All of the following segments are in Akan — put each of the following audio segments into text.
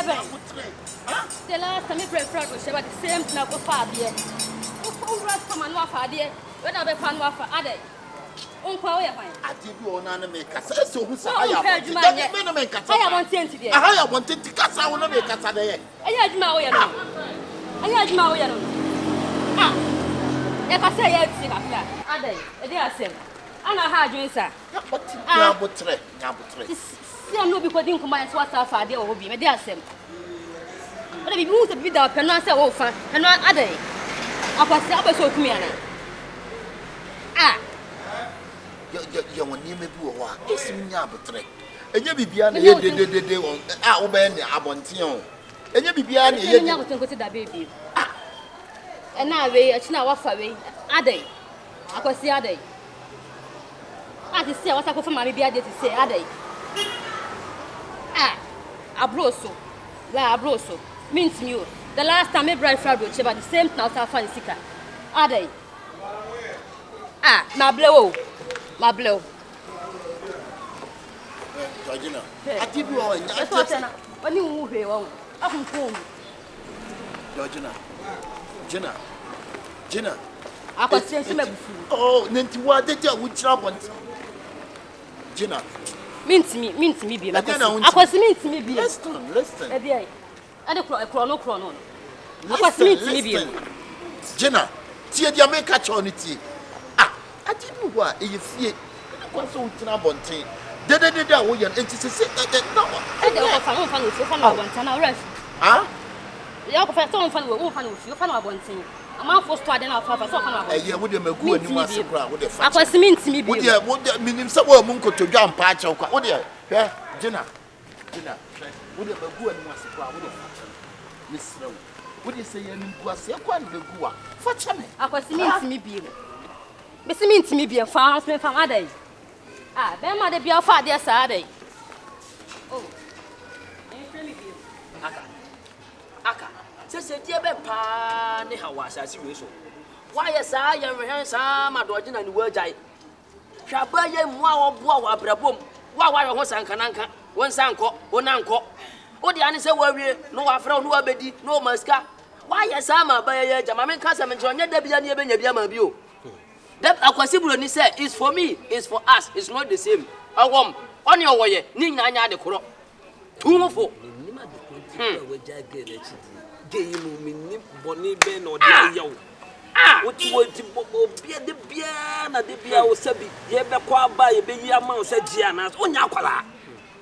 The last time I preferred was about the same thing of 5 years. Who wrote from an offer, dear? Whether they found offer, are they? Uncle, I did you on anime Cassa, so who's I want today. I wanted to Cassa, I want to make Cassa there. I had Maui. I had Maui. Ah, if I say yes, are they? They are same. And I had you, sir. I'm not because you combine what's our father or be, they are same. But if you move to be the Penasa offer, and not other. I was never so clear. Ah. You want me to go? It's me, Abutre. And you be beyond the day on our band, Abontion. And you be beyond the year to go to that baby. Ah. And now it's now off away. Are they? I was the other. I just say what I go for my baby. I did to say, are they? Ah, Abroso, La Abroso, means you. The last time I brought Fred was about the same now, I find sicker. Are they? Ah, my blow. My blow. Georgina, I did you all in that. When you move here, I'm home. Georgina, Gina. I was saying, oh, Nancy, what did you would trouble? Gina. Means me, be like I was means me be. Listen. I don't chrono. I was means me be. Jenna, tea the America chonity. Ah, I didn't know what you see. What's so bonting? Did I want you to say no? I don't find with you for no one time. Rest. Ah? You have some fun with you for no one thing. I'm out for starting our father. So, I would have a good and was with the fact. I was means me be. What means so well, Munko to jump patch of what dear? Jenna, would have a good and was with the fact. Miss Snow, would you say you was a quan de Gua? Fetch me. I was means me be. Miss means me be a farm from other. Ah, then mother be a father Saturday. Oh, Aka. Says a dear Pan, how was I see so? Why, yes, I am handsome, my daughter and word I shall buy him wow, brabum, wow, was Ankananka, one sanko, one uncle. Oh, the answer were no afro, no abedi, no masca. Why, yes, I'm a buyer, Jamaman Casam and John Debian. That Aquasibulani said is for me, is for us, it's not the same. A woman on your way, Nina the Coro. Two for game, Bonnie Ben or Dio. Ah, what you want to be the Biana, the Bia or Sabi, Yeba by a baby amount, said Giannas, on Yakola.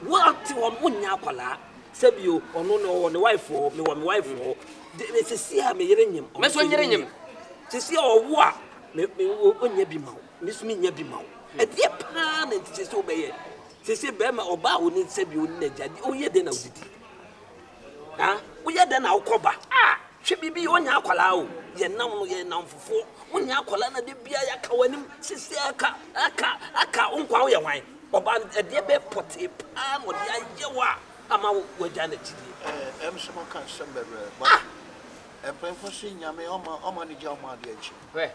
What you want, Yakola? Sabio, or no, on the wife for me, one wife for. This is see me hearing him. Miss when you're in him. To see or what? Me be mau. Miss me be mau. A dear pan and just obey it. To see Bema or Bow need Sabio Nedja. Oh, yeah, then I'll see. Ah, we are then our coba. Ah, she be on Yakola. Ye now for 4. When Yakolana de Bia Kawanim, Sisiaka, Aka, Unqua wine. Or a dear bear potty pan or the Yawa. I'm out with Janet. I'm some cancer. And pray for seeing Yame or money job, my dear. Where?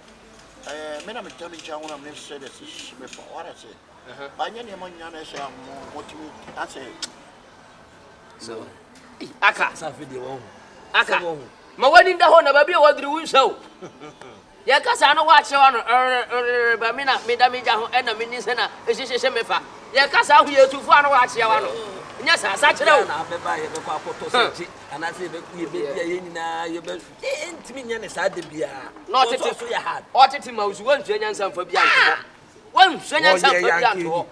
Madame Tommy John, I'm never said this before. What I say? By any among young as I'm what you I say. So, Aka, Safi, Aka, my wedding the honor, baby, what do you show? Yakas, I know what you want, Bamina, Midamija, and a minister, is this a semifa? Yakas, I'm here to find what you want. Yes, I such a and I say, you be intimate inside the beer. Not it is so hard. What it most one Jenny for Bianca. One Jenny for Bianca.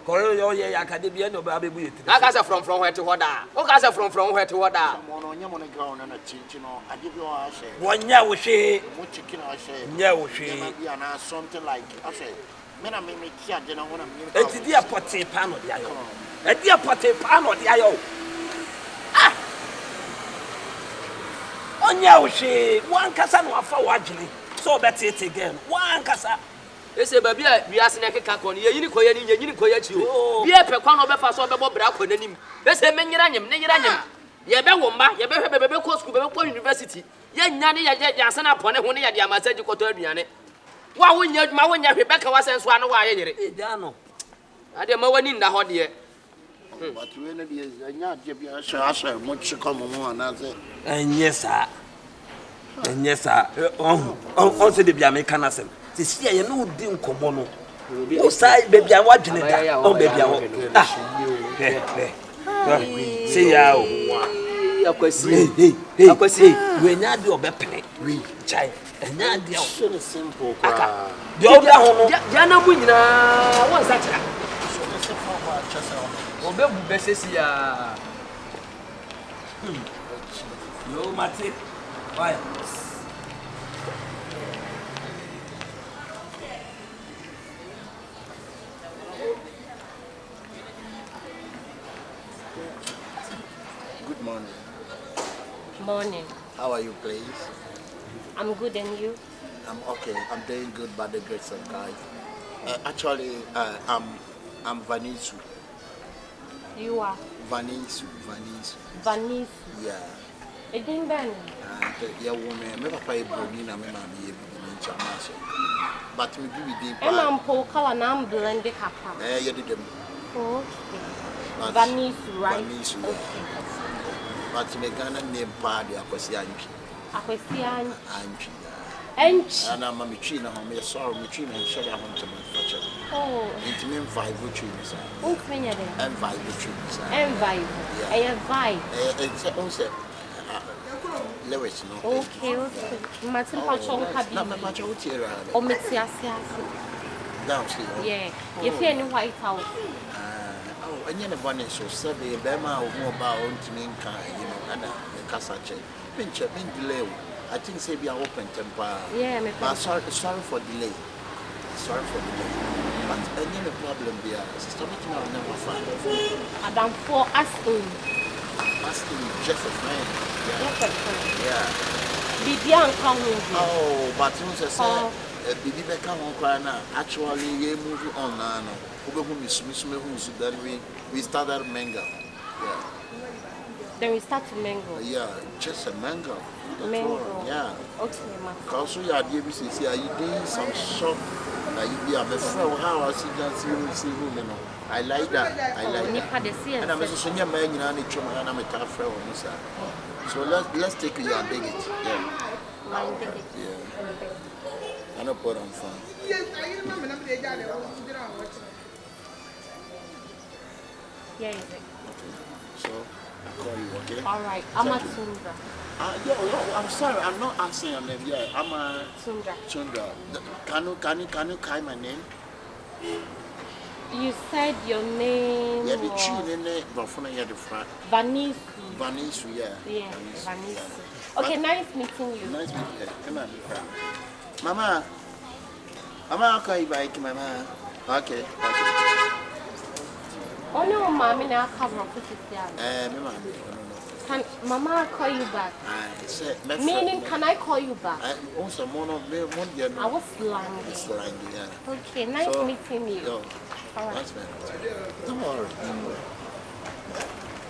Corridor, Academia, no baby. Akasa from where to what? Okasa from where to what? On your money ground and a chicken. I give you a share. 1 year with she, what chicken I say, yeah, she, something like I say. Men I make here, then I want to it's a dear potty pan of the aisle. A dear potty pan of the aisle. Ah! On your she, one cassa no forward, so that's it again. One cassa. They say, baby, we are snake cacon, you coy and you coy at you. Be a pecan of a fast over Braco and him. They say, Menuranium, Nenuranium. Yabawamba, Yabba Coast University. Yan Yanni, Yasana upon a 1 year, Yamasaji Cotoriane. Why when you my when Rebecca was and swan away? I don't know when in the hot year. But when it is a yacht, you are sure much come on another. And yes, sir. And yes, sir. Also, the Biamecanasm. This year, you know, didn't come on. You say, baby, I'm watching it. Oh, baby, I'm watching it. See how. Hey, when I do a bepping, we child, and I do so simple. The older home, Jana Winna, what's that? Obebu Bessia. Yo, Mati. Why? Good morning. Morning. How are you, please? I'm good, and you? I'm okay. I'm doing good by the grace of God. Actually, I'm Vanisu. You are? Vanisu. Vanisu. Yeah. A ding bang. Yeah, woman. My papa is Brunina, my mammy, but me give you And I'm Paul Color, and I'm blended Kappa. you did them. Okay. Vanisu, right? Vanisu. Okay. But me Ghana name party, I was young. And I'm a machine, I'm sorry, machine, and shut up to my future. Oh. It means 5 routines. And 5 routines. And vibe. And vibe. It's also Lewis, no. Okay. Martin Patron Cabin. Not much out here. Oh, Messias. Downstairs. Yeah. You feel in White House. Oh, and you're one is so sad, the Bema or more about to me, you know, and the Cassache. Been delay. I think say we are open temper. Yeah, but sorry for delay. Sorry for delay. But any problem there, sister, making our never find. Adam for asking just a friend. Yeah. Bibian come with you. Oh, but you say Bibi come on cry now. Actually, we move on now. Then we started mango. Yeah. Then we start to mango. Yeah, just a mango. Mango. Yeah. Okay, ma. Because we are DBC, are you doing some shop? You are a friend. How I see who, you know. I like that. I like that. And I'm a senior man, you know, and I'm a tough friend. So let's take you and dig it. Yeah. Yeah. I don't put on fun. Yeah, is it? So I'll call you, okay? All right. I'm a Tundra. I'm sorry, I'm not answering your name. Yeah, I'm a Tundra. Can you call my name? You said your name Yeah, the was chin in it, but from the front. Vanisu, yeah. Yeah, Vanisu. Okay, nice meeting you. Nice meeting you. Come on. Mama, I'll call you back, Mama. Okay. Oh no, Mama, now cover up with Mama, Can Mama call you back? Meaning, can I call you back? I was slangy. Yeah. Okay, nice meeting you. Yo, all right. That's better. Don't worry.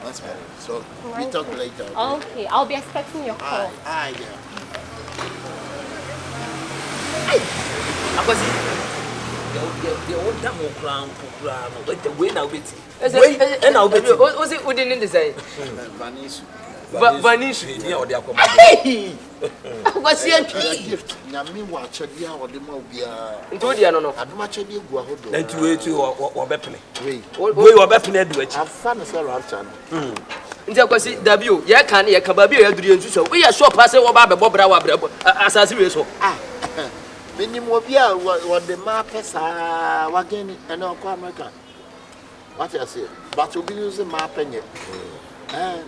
That's better. So we talk later. Okay, I'll be expecting your call. Yeah. The old demo crown, but the way now bit. And I'll bet was it within the design? Vanish, or the accommodation. What's your gift? Yami watch a dear or the mobile. Into the no, I'd much a dear go. Then to wait to or Beppany. We were Beppany, which I've found a fellow channel. Inter W, Yakan, Yakababi, so we are so passing over Bob as a serious. Minimobia, what the markets are wagging and all America. What I say, but to be using map and yet.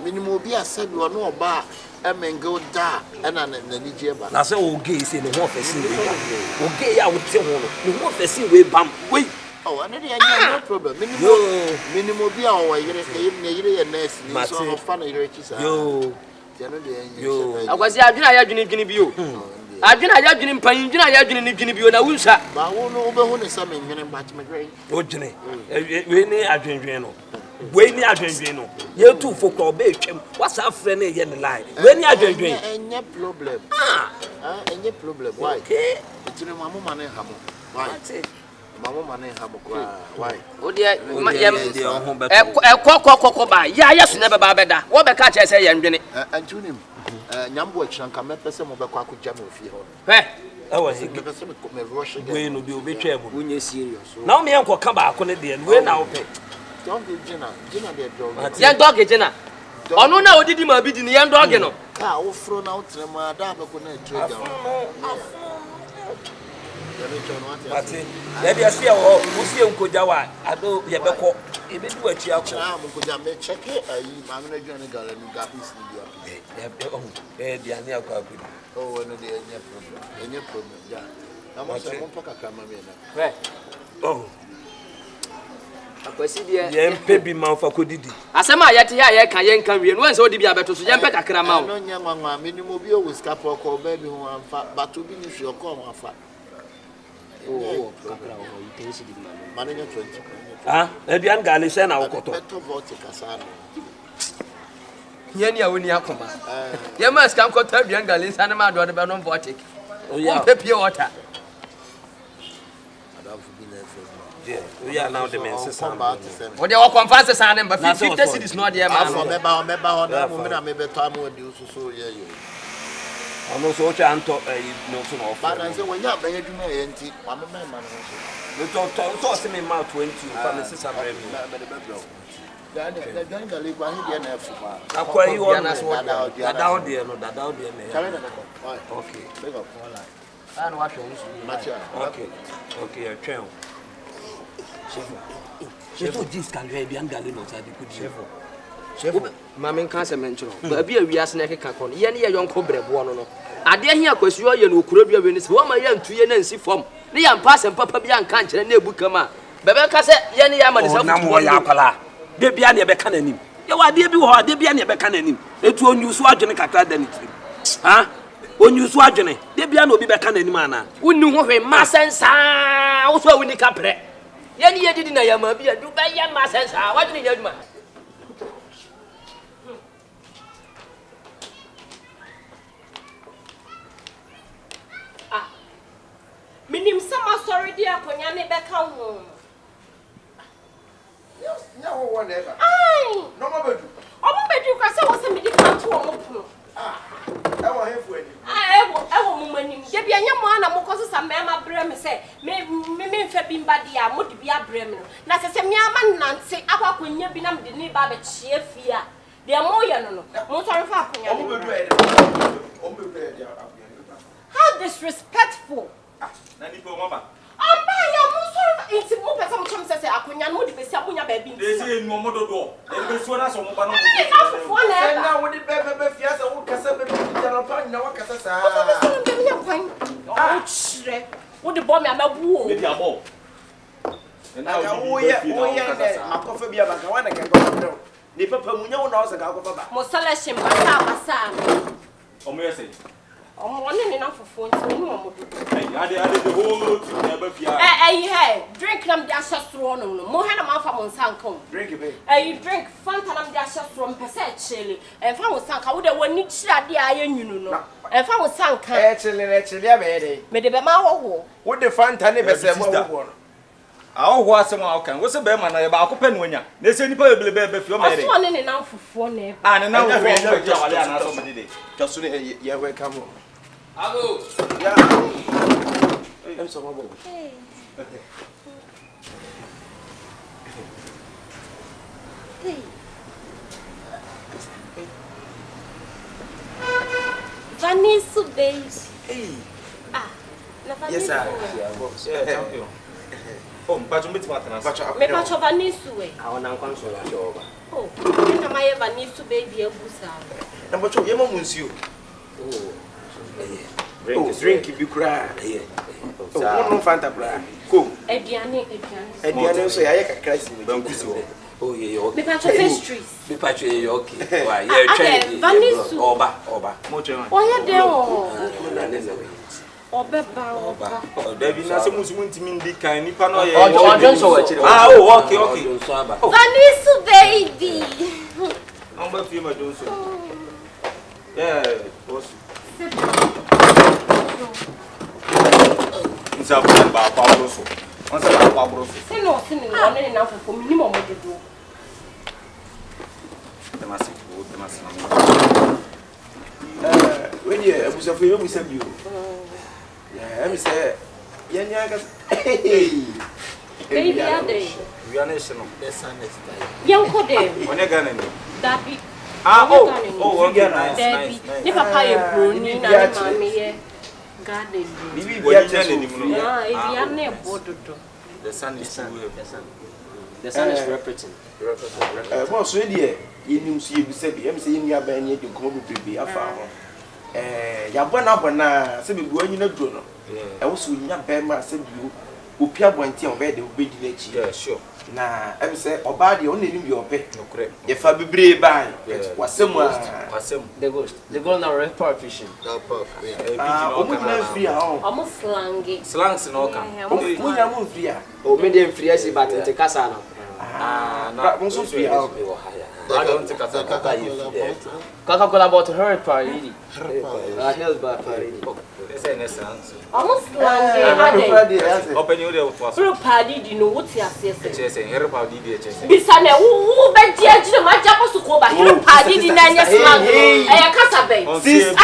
Minimobia said you are no bar, and go da, and an Nigeria. Now, so gays in the office. Okay, I would tell you, the office way bump. Wait. Oh, no problem. Minimobia or a nest, so funny riches. Yo, I was going to you. I didn't have you in pain, I didn't you na Wusa. But I won't overhaul something in a batch, my great. Oh, Jenny, we need a Adriano. We need Adriano. You two for probation. What's our friend in the line? When you are doing any problem. Any problem. Why? It's in a mamma and a hammer. Why? Mama mane ha mokwa. Why? O de ko ba. Ya so ne beba beda. Wo be ka che se ye ndwene. Antunim. Nyambo akranka me pese mo be kwa ko jam ofie ho. Hwe. Ewa he. Me pese me rush again. We no bi obetwa mu. Unye serious. Na o me enko ka ba ko ne de we na wo pe. Don't be Gina de dog. Yen dog Gina. Onu na odidi ma bi di ni yen dog no. Ka wo fro na wo trema da ba ko na trade down. Ati, ya bi asia wo, wo sie nkoja wa, ado ye beko, e be du achi akọ. Ah, mo nkoja me check ayi, ma me na dwan gala ni gapis ni bia. Dia ni akọ akọ. Oh, no dey any problem. Ja. Na mo se mo paka kama me na. Hwe. Oh. Akwasi de Ye mpe bi ma fa kodidi. Asema ya te ya ye kan ye nkan wie no wen se odi bia beto so ye mpe kakra ma wo. No nya nwanwa me ni mo bi o wiska poko ba bi ho amfa, but obi ni hwe ko mo afa. Oh, kakra wo you can see the man. Mananya 20. Ah, aduan gale se na wokoto. Beto vote kasano. Ye ni awoni akoma. Ye ma scam ko ta aduan gale sa na ma do de be no vote. Oh yeah. Pepie water. We are now the men system. O de wo conference sa na 50 cities no de ma. For meba ho na mo me na me beto am odi so ye yo. Ono so cha anto no so no. Ba na say when ya ban adwuma ye nti wa me man man so. We to se me ma 20 fa me sisa brem. Na me de bebro. Da dan gale gwa he de na afu ma. Akwa yi won na dada o de no dada o de me. Kare na ko. Okay. Big up. Ana wa hwe nsu. Macha. Okay. Okay, twen. Shefo jis kan we bian gale no sa di ku Chefo, mama nka se menchro. Ba bia wiase na keka kon. Ye ne ye yonko brebo no no. Ade ahia kwasuo ye no okura bia we ni se wo ma ye ntuye na nsi fom. Ne ya mpa se papa bia nka nkere na ebu kama. Bebe ka se ye ne ya ma de sa na mo ya akwala. De bia ne be ka nanim. Ye wa de bi ho ade bia ne be ka nanim. Etu onyusu adwene kakra da ni tiri. Ha? Onyusu adwene. De bia na obi be ka nanim ana. Wonni ho hwe ma sensa. Wo so wonni ka pre. Ye ne ye didi na ya ma bia du ba ya ma sensa. Wa dwene ya duma. Minim sama sorry dia akonya ne beka ho. Nya wo won eba. Ai. No mo bedu. Omo bedu ka se wo se me di kan to omo puno. E wo hefu ani. Ewo mo manim. Je bia nya mo ana mo koso sa mema bre me se me mfa bi mba dia mo di bia bre me no. Na se se me ama nante akwa akonya bi na me di ni ba be chie fia. De mo ye no no. Mo sorry fa akonya. Omo bedu e de. Omo bedu e de. How disrespectful. Nani po mama. Amba ya mo sorry inti mo pesa mo chom se akonya mo di be si akonya ba bi nti. Desi enu omo dodo. E be so na so mo ba no mo. Afofo na e ba. Na wo di be fiasa wo kasa be jara pa na wo kasa sa. Afofo so ndem nya kwan. O chire. Wo di bo me amabu o. Me di abo. Aka wo ye ne makofa bia baka wa na kenko bro. Ni papa munya wo na wo se ka akofa ba. Mo selection basa. Omo yesi. Omo ne na fofo nti no mo do. Ade the whole thing na ba fia. Hey, drink nam dia shastro no no. Mo he na ma fa mo nsanka. Drink be. Drink Fanta nam dia shastro mpese chele. Fa mo sanka wo de wani chirade aye nwunu no. Fa mo sanka. Chile be de. Me de be ma hoho. Wo de Fanta ne be se mo wo no. Awo ho asem a okan. Wo se be ma na ye ba akopɛ no nya. Na se nipa bebele be fio ma ye. Oso ne na fofo na e. Ne na wo ho ja wale ana so me de. Just so ye welcome. Abo. Yeah. I'm so mobile. Hey. Hey. Vanessa base. Hey. Na Vanessa. Yes sir. Yeah, thank you. Oh, mpacho mbiti matana. Me pacho Vanessa we. Awona nkwan so la joba. Oh, na my Vanessa baby ebusa. Na mpacho ye mamu nsi o. Oh. Drink bi kura. Yeah. Oh, no Fanta kura. Ko. Ediane. Ediane so ya ye kakra si me. Bankusi wo. Oh yeah, okay. Me pacho pastries. Me patch you okay. Why? Yeah, try. Vanessa. Oba. Mo che wan. Oh yeah there oh. Oba. Oba. David na se musu ntimi ndi kan nipa no ye. Ojo so wa chire. Ah, oh, okay. Vanessa baby. I'm ba fie ma Johnson. Yeah, boss. Nsa ba ba so. On se va bro. Se no se no one na fofo minimum dodo. Demasi. When you abusafo you bisa bio. Yeah, me say yenya ka. Baby ade. We are nation. The sun is dying. Yanko de. One Ghana ni. Dabi. Okay, nice. Ni papa ye broni na ni mama ye garden. Bibi bia chene ni mu. Ah, e bia na bododo. The sun is The sun is representing. Boss we dey yenim so yebisa bi. Em say yeni aban ni edin komo bebrebe afa ho. Ya bona se bebu anyi na duro no. E wo so nya ba ma se bi opi abonti on be de obedi na chi. Yeah, sure. Na em say oba de on enim bi ope. Ye fa bebre ban. Wasem The goal now report fishing. Omuna free ahụ. Omo slangi. Slangs no kan. Omunya mu free ah. O medium free asi but into kasa no. Na monso free ahụ. I don't think that's Coca-Cola about her party. Held by party. say next slangs. Omo slangi ade. Open you there was. Pro party di no what ya say. Chese here party di chese. Bisa na wo be di agire ma japo su ko ba here party di na nya slang. Kasa be. Sis.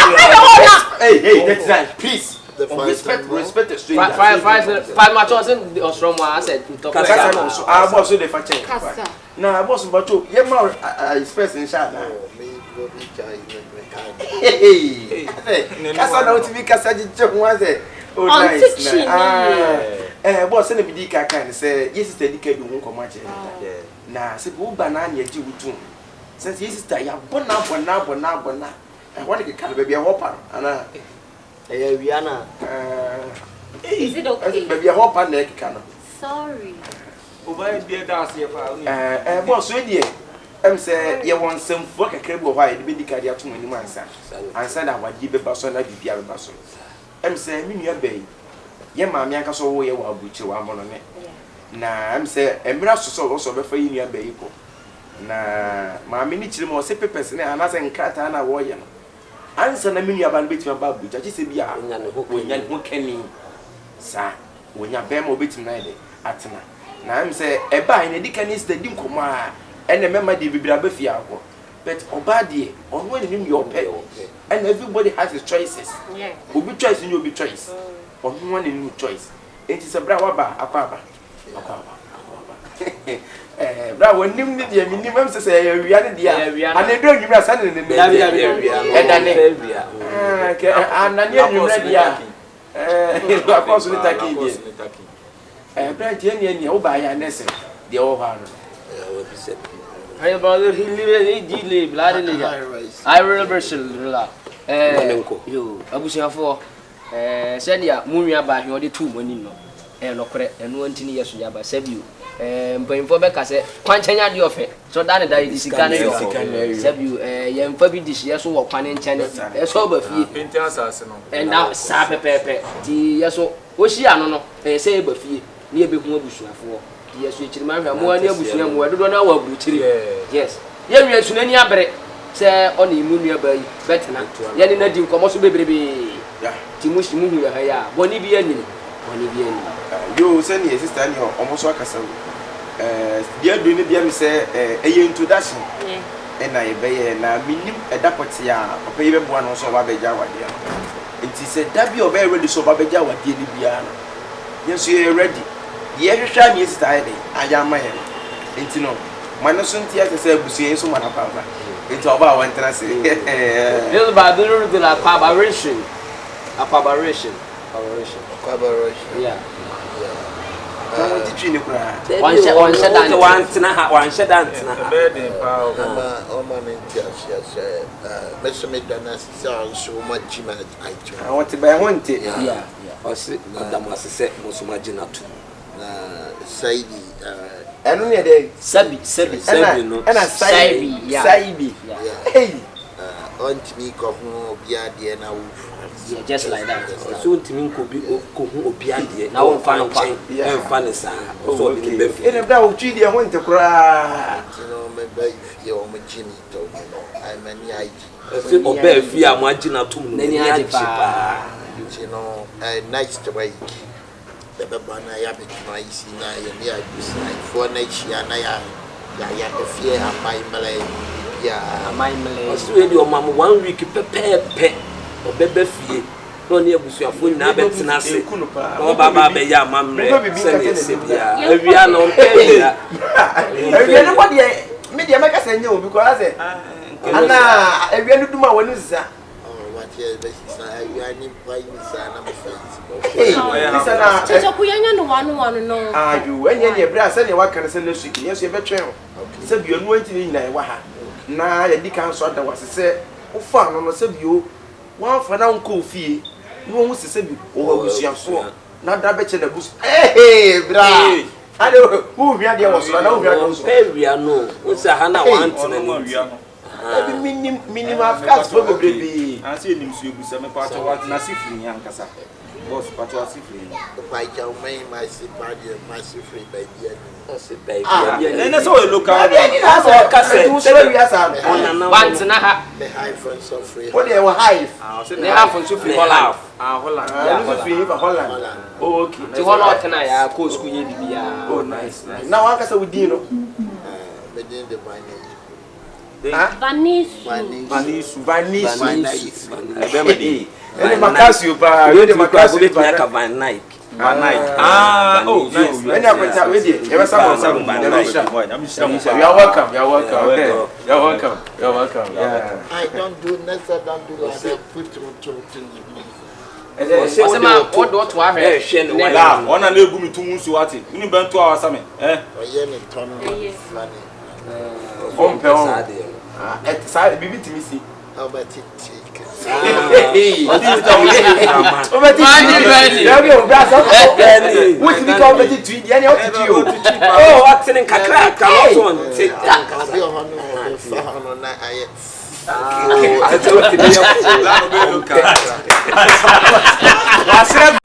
Hey, that's right. Please. Respect the stranger. Five matches in the Ostrom one. I said, Kasa no so. Boss so dey fa check. Na boss but you ma express in sha na. Hey. Kasa na uti bi kasa jiche ho say. Oh nice. Boss na bi di kaka ni say yes sister di ka bi ho komo ache. Na se bu ba na nya ji wutu. Say yes sister ya bona. What the kind of baby a hopper ana. Rihanna. Is it okay? Baby a hopper na kika no. Sorry. Over be dance here fa. Boss we dey. Em say ye won semfo kakra bi wo ha e be di kadi ato mani mansa. Ansa na wadi be baso na bibia be baso. Em say me nua bai. Ye maami anka so wo ye wa abuchi wa mono ne. Na em say emra so be fa yi nua bai ko. Na maami ni chire mo se pepes ne anasa nkrata na wo ye no. Ansa na me nua ba no betima ba abuchi chi se bia wonya ne ho kani. Sa wonya be ma obetim na ide atena. Na em say e ba ina di kani ste di nkomo a ene mema di bibira ba fia ko. But obadi on when him your pay. And everybody has his choices. Yeah. Obi choice you obi choice. On one new choice. It is a bra waba akwaba. Bra when nim ni dia minimum say ewia ni dia. And e do nwura sa ne ne. E da ne. Ke anani nwura dia. Akwaso ni taki dia. Bra tie ni wo ba ya nese. Dia wo ha no. Hey brother, he live bloody live. I remember Shilla. You, Abusiafo. Said ya, Muria by he only 2 money no. No correct, and 1 years to Yaba save you. But for Becca said, Quantanya the offer. So that is save you. Yam Fabi dish, yes, or Panin Channel. Sober fee. And now Sabe Pepe. Yes, oh, she, I don't know. Say, but fee near Big Mobusiafo. Yes, we remember more near Busham, where do not know what yes. Yes, we are soon any abre, say only Munia Bay, better not. Yanina Dim Comosu baby. Timush Munia, Bonibian. You send your sister and your almost like a son. Dear doing it, say a introduction. And I bay and I mean a dapatia, or pay one also Babejawa. It is a W of very ready so Babejawa, dear Libiana. Yes, you are ready. The every time is tidy, I am my hand. It's no. Manosun Theatre said, Bussier, so much about it's about one transit. Little by the aberration. Yeah. One Saidi, and only a day, Sabi, and a Saibi. Hey, aunt me come bia dear now. Just like that. So to me could be Obiandi. Now I'm fine, sir. Also, in a doubt, Chidi, I went to cry. You know, maybe you're my Jimmy told me. I'm an eye. Obey fear, margin out to many. You know, nice to wait. the Babana Yabit, my Sina, and the Abusai, for nature, and I the fear of my Malay. Yeah, my Malay. Australia, Mamma, 1 week, pet, or baby fee. No near Bushafun, Nabbits, and I say, no, Baba, ya, Mamma, every anno, everybody, media make us know because I say, Anna, every other do my one is that. What year, I need by Miss Anna. Chacha kuyanya no one no. Ah, you when you brass and what can I send this week? Yes, you better. Said you're going to be in Waha. Now, the deacon saw that was said, oh, fun on the you. One for now, cool fee. You won't say, oh, we see for. Not that better the bush. Hey, bra. I don't know who we are. There was no what's a Hannah want minimum cash probably. I see him so some part of what Nasifri Yankasa. Boss, but was Sifri. By your main, my body, my free baby. And that's all look out. That's all cassette. Once and a half. The high friends of free. What they were high. They have from Sufi Holland. Holland. Okay. To one out tonight, I call school. Oh, nice. Now I can say, Within the vine. Vanish. And Macasio, night. Ah, oh, nice. When I went out with you, you are welcome. I don't do next, I don't do that. Put to what to have? One and you to Musu what it. You burn 2 hours. Eh? At side, be to me. See. How about it? Oh, what's in Kakra? I